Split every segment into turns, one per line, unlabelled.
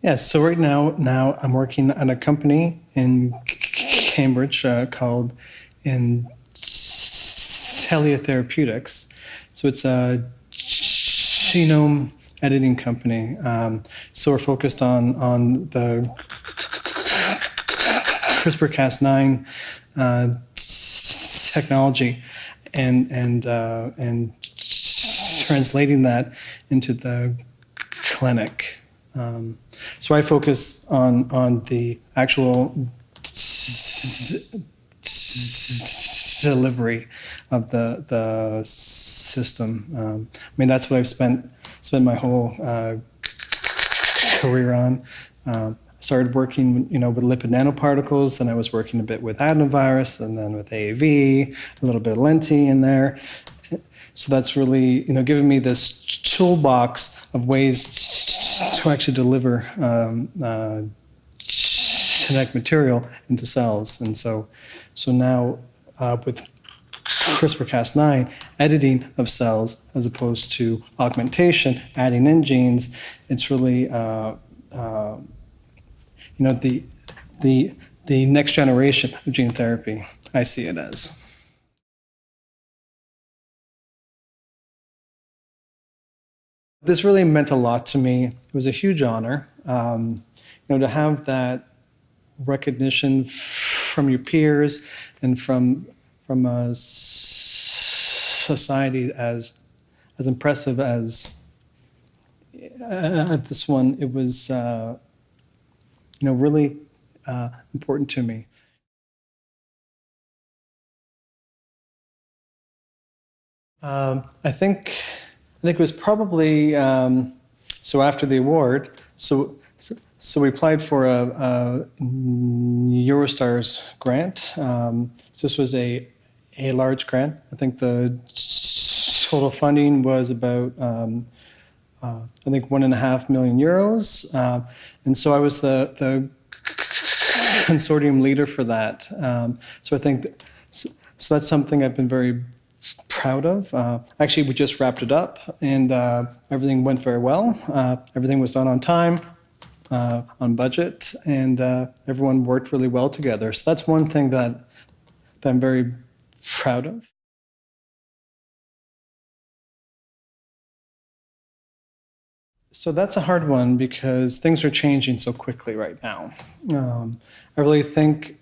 Yeah, so right now I'm working at a company in Cambridge called Intellia Therapeutics. So it's a genome editing company. So we're focused on the CRISPR-Cas9 technology and translating that into the clinic. So I focus on the actual delivery of the system. I mean, that's what I've spent my whole career on. Started working, with lipid nanoparticles, then I was working a bit with adenovirus, and then with AAV, a little bit of lenti in there. So that's really, given me this toolbox of ways to actually deliver genetic material into cells. And so now with CRISPR-Cas9, editing of cells as opposed to augmentation, adding in genes, it's really the next generation of gene therapy, I see it as. This really meant a lot to me. It was a huge honor, to have that recognition from your peers and from a society as impressive as at this one. It was, really important to me. I think it was probably so after the award. So we applied for a Eurostars grant. So this was a large grant. I think the total funding was about I think €1.5 million. And so I was the consortium leader for that. So I think so that's something I've been very proud of. Actually, we just wrapped it up, and everything went very well. Everything was done on time, on budget, and everyone worked really well together. So that's one thing that I'm very proud of. So that's a hard one because things are changing so quickly right now. I really think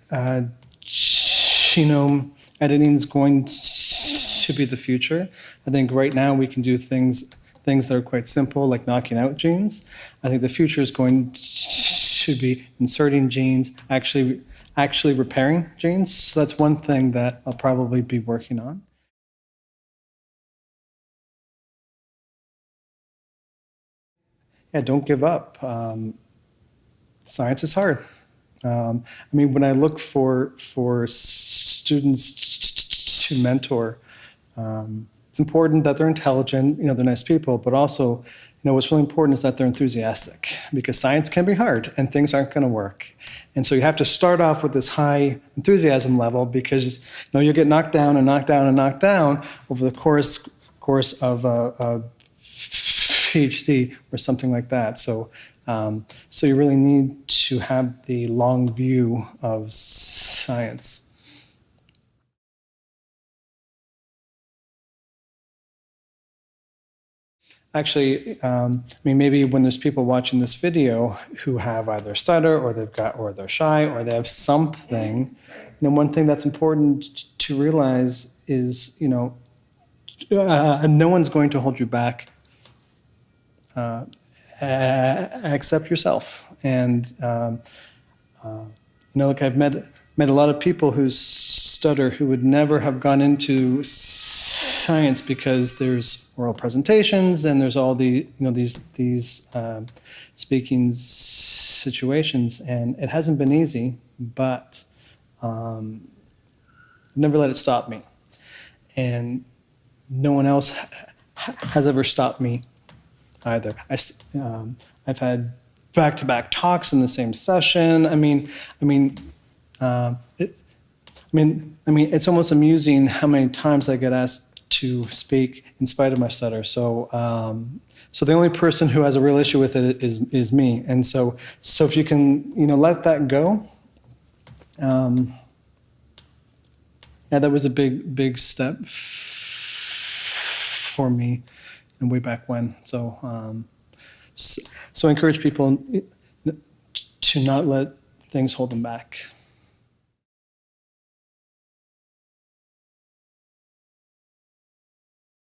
genome editing is going to be the future. I think right now we can do things that are quite simple, like knocking out genes. I think the future is going to be inserting genes, actually repairing genes. So that's one thing that I'll probably be working on. Yeah, don't give up. Science is hard. I mean, when I look for students to mentor, it's important that they're intelligent, they're nice people, but also, what's really important is that they're enthusiastic, because science can be hard and things aren't going to work. And so you have to start off with this high enthusiasm level, because you'll get knocked down and knocked down and knocked down over the course of a PhD or something like that. So you really need to have the long view of science. Actually, I mean, maybe when there's people watching this video who have either stutter or they're shy or they have something, one thing that's important to realize is, no one's going to hold you back except yourself. And like I've met a lot of people who stutter who would never have gone into science because there's oral presentations and there's all the these speaking situations, and it hasn't been easy, but never let it stop me, and no one else has ever stopped me either. I've had back-to-back talks in the same session. It's almost amusing how many times I get asked to speak in spite of my stutter. So so the only person who has a real issue with it is me. And so if you can, let that go. Yeah, that was a big step for me, and way back when. So I encourage people to not let things hold them back.